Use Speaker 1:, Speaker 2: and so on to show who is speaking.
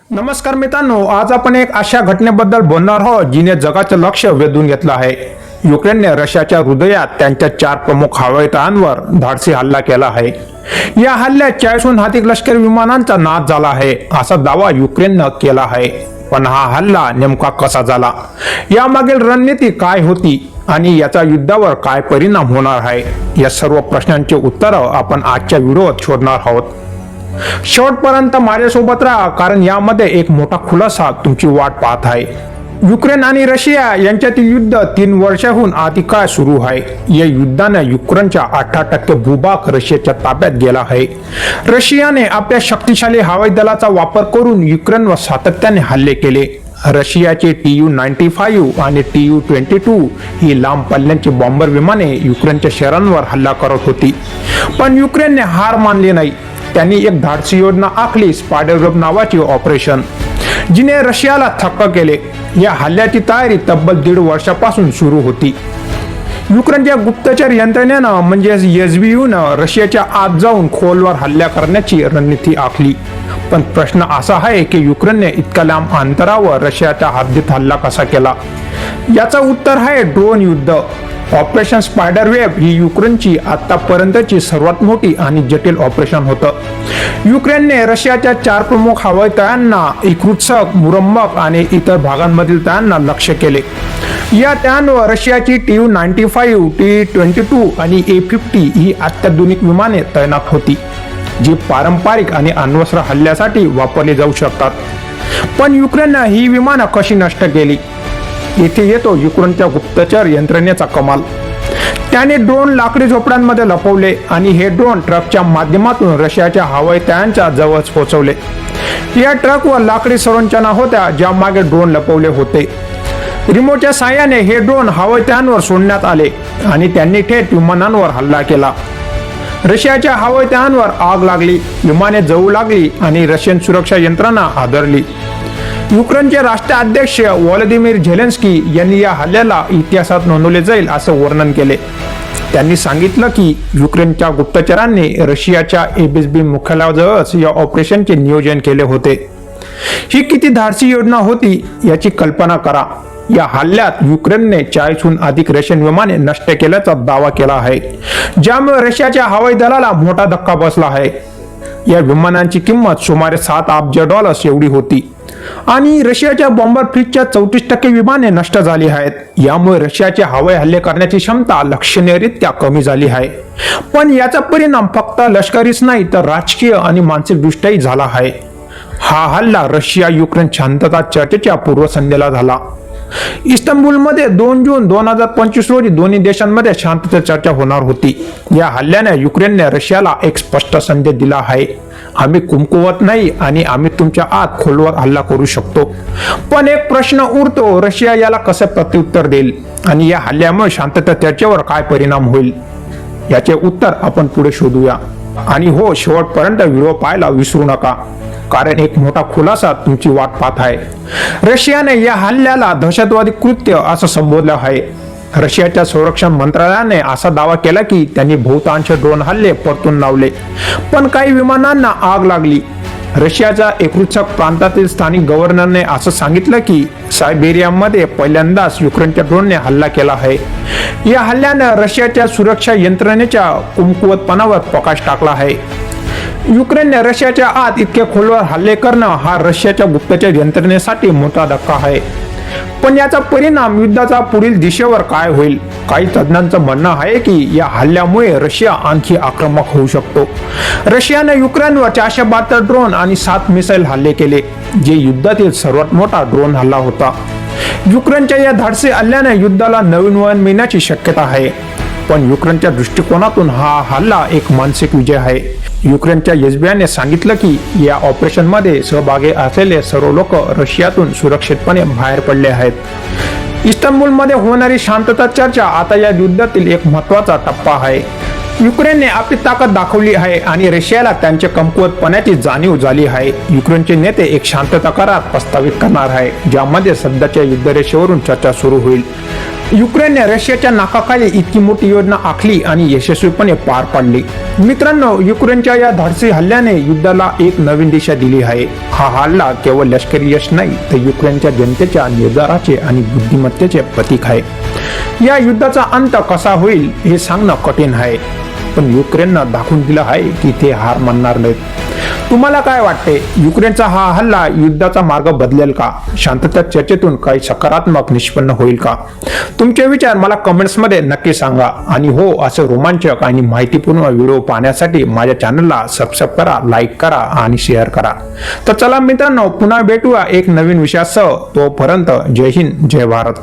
Speaker 1: नमस्कार मित्रांनो, आज आपण एक अशा घटनेबद्दल बोलणार आहोत जिने जगाचं लक्ष वेधून घेतलं आहे। युक्रेनने रशियाच्या हृदयात त्यांच्या 4 प्रमुख हवाई तळांवर धाडसी हल्ला केला आहे। या हल्ल्यात 40हून अधिक लष्करी विमानांचा नाश झाला आहे असा दावा युक्रेनने केला आहे। पण हा हल्ला नेमका कसा झाला, यामागील रणनीती काय होती आणि याचा युद्धावर काय परिणाम होणार आहे, या सर्व प्रश्नांची उत्तरे आपण आजच्या व्हिडिओत शोधणार आहोत। शेवटपर्यंत माझ्यासोबत राहा, कारण यामध्ये एक मोठा खुलासा तुमची वाट पाहत आहे। युक्रेन आणि रशिया यांच्यातील युद्ध 3 वर्षांहून अधिक काळ सुरू आहे। या युद्धाने युक्रेनचा 18% भूभाग रशियाच्या ताब्यात गेला आहे। रशियाने आपल्या शक्तिशाली हवाई दलाचा वापर करून युक्रेनवर सातत्याने हल्ले केले। रशियाचे Tu-95 आणि Tu-22 ही लांब पल्ल्याची बॉम्बर विमाने युक्रेनच्या शहरांवर हल्ला करत होती, पण युक्रेनने हार मानली नाही। त्यांनी एक धाडसी योजना आखली, स्पायडर नावाची ऑपरेशन, जिने रशियाला थक्क केले। या हल्ल्याची तयारी तब्बल 1.5 वर्षापासून सुरू होती। युक्रेनच्या गुप्तचर यंत्रणेनं म्हणजे SBUनं रशियाच्या आत जाऊन खोलवर हल्ला करण्याची रणनीती आखली। पण प्रश्न असा आहे की युक्रेनने इतक्या लांब अंतरावर रशियाच्या हद्दीत हल्ला कसा केला? याचं उत्तर आहे ड्रोन युद्ध। ऑपरेशन स्पायडर वेब ही युक्रेनची आतापर्यंतची सर्वात मोठी आणि जटिल ऑपरेशन होतं। युक्रेनने रशियाच्या 4 प्रमुख हवाई तळांना, इर्कुत्स्क, मुरंबक आणि इतर भागांमधील तळांना लक्ष्य केले। या तळांवर रशियाची Tu-95, Tu-22 आणि A-50 ही अत्याधुनिक विमाने तैनात होती, जी पारंपरिक आणि अण्वस्त्र हल्ल्यासाठी वापरली जाऊ शकतात। पण युक्रेनने ही विमानं कशी नष्ट केली? येथे येतो युक्रेनच्या गुप्तचर यंत्रणेचा कमाल। त्याने ड्रोन लाकडी झोपड्यांमध्ये लपवले आणि हे ड्रोन ट्रकच्या माध्यमातून रशियाच्या हवाई तळांच्या जवळ पोहोचवले। या ट्रकवर लाकडी संरचना होत्या, ज्यामागे ड्रोन लपवले होते। रिमोटच्या साहाय्याने हे ड्रोन हवाई तळांवर सोडण्यात आले आणि त्यांनी थेट विमानांवर हल्ला केला। रशियाच्या हवाई तळांवर आग लागली, विमाने जळू लागली आणि रशियन सुरक्षा यंत्रणा हादरली। युक्रेनचे राष्ट्राध्यक्ष व्लादिमीर झेलेन्स्की यांनी या हल्ल्याला इतिहासात नोंदवले जाईल असं वर्णन केले। त्यांनी सांगितलं की युक्रेनच्या गुप्तचरांनी रशियाच्या एबीएसबी मुख्यालयाजवळच या ऑपरेशनचे नियोजन केले होते। ही किती धाडसी योजना होती याची कल्पना करा। या हल्ल्यात युक्रेनने 40हून अधिक रशियन विमाने नष्ट केल्याचा दावा केला आहे, ज्यामुळे रशियाच्या हवाई दलाला मोठा धक्का बसला आहे। या विमानांची किंमत सुमारे $7 अब्ज एवढी होती आणि रशियाच्या बॉम्बर फ्लीटच्या 34% विमाने नष्ट झाली आहेत। यामुळे रशियाचे हवाई हल्ले करण्याची क्षमता लक्षणीयरित्या कमी झाली आहे। पण याचा परिणाम फक्त लष्करीच नाही तर राजकीय आणि मानसिक दृष्ट्याही झाला आहे। हा हल्ला रशिया युक्रेन शांतता चर्चेच्या पूर्वसंध्येला झाला। इस्तांबुलमध्ये 2 जून 2025 रोजी दोन्ही देशांमध्ये शांतता चर्चा होणार होती। या हल्ल्याने युक्रेनने रशियाला एक स्पष्ट संदेश दिला आहे, आम्ही कमकुवत नाही आणि आम्ही तुमच्या आत खोलवर हल्ला करू शकतो। पण एक प्रश्न उरतो, रशिया याला कसे प्रत्युत्तर देईल आणि या हल्ल्यामुळे शांतता चर्चेवर काय परिणाम होईल? याचे उत्तर आपण पुढे शोधूया। आणि हो, शेवटपर्यंत व्हिडिओ पाहायला विसरू नका, कारण एक मोठा खुलासा तुमची वाट पाहत आहे। रशियाने या हल्ल्याला दहशतवादी कृत्य असं संबोधलं आहे। रशियाच्या संरक्षण मंत्रालयाने असा दावा केला की त्यांनी बहुतांश ड्रोन हल्ले परतून लावले, पण काही विमानांना आग लागली। रशियाच्या इर्कुत्स्क प्रांतातील स्थानिक गव्हर्नरने असं सांगितलं की सायबेरियामध्ये पहिल्यांदाच युक्रेनच्या ड्रोनने हल्ला केला आहे। या हल्ल्याने रशियाच्या सुरक्षा यंत्रणेच्या कमकुवतपणावर प्रकाश टाकला आहे। युक्रेनने रशियाच्या आत इतके खोलवर हल्ले करणं हा रशियाच्या गुप्तचर यंत्रणेसाठी मोठा धक्का आहे। पण याचा परिणाम युद्धाचा पुढील दिशेवर काय होईल? काही तज्ञांचं म्हणणं आहे की या हल्ल्यामुळे रशिया आणखी आक्रमक होऊ शकतो। रशियाने युक्रेनवर 472 ड्रोन आणि 7 मिसाईल हल्ले केले, जे युद्धातील सर्वात मोठा ड्रोन हल्ला होता। युक्रेनच्या या धाडसी हल्ल्याने युद्धाला नवीन वळण मिळण्याची शक्यता आहे, पण युक्रेनच्या दृष्टिकोनातून हा हल्ला एक मानसिक विजय आहे। युक्रेनच्या SBUने सांगितलं की या ऑपरेशनमध्ये सहभागी असलेले सर्व लोक रशियातून सुरक्षितपणे बाहेर पडले आहेत। इस्तांबुलमध्ये होणारी शांतता चर्चा आता या युद्धातील एक महत्त्वाचा टप्पा आहे। युक्रेनने आपली ताकद दाखवली आहे आणि रशियाला त्यांच्या कमकुवतपणाची जाणीव झाली आहे। युक्रेनचे नेते एक शांतता करार प्रस्तावित करणार आहे, ज्यामध्ये सध्याच्या युद्धरेषेवरून चर्चा सुरू होईल। युक्रेनने रशियाच्या नाकाखाली इतकी मोठी योजना आखली आणि यशस्वीपणे पार पाडली। मित्रांनो, युक्रेनच्या या धाडसी हल्ल्याने युद्धाला एक नवीन दिशा दिली आहे. हा हल्ला केवळ लष्करी यश नाही, तर युक्रेनच्या जनतेच्या निर्धाराचे आणि बुद्धिमत्तेचे प्रतीक आहे. या युद्धाचा अंत कसा होईल हे सांगणं कठीण आहे, पण युक्रेननं दाखवून दिलं आहे की ते हार मानणार नाहीत. तुम्हाला काय वाटते, युक्रेनचा हा हल्ला युद्धाचा मार्ग बदलेल का? शांतता चर्चेतून काही सकारात्मक निष्पन्न होईल का? तुमचे विचार मला कमेंट्समध्ये नक्की सांगा. आणि हो, असे रोमांचक आणि माहितीपूर्ण व्हिडिओ पाहण्यासाठी माझ्या चॅनलला सबस्क्राईब करा, लाईक करा आणि शेअर करा. तर चला मित्रांनो, पुन्हा भेटूया एक नवीन विषयासह. तोपर्यंत जय हिंद, जय भारत.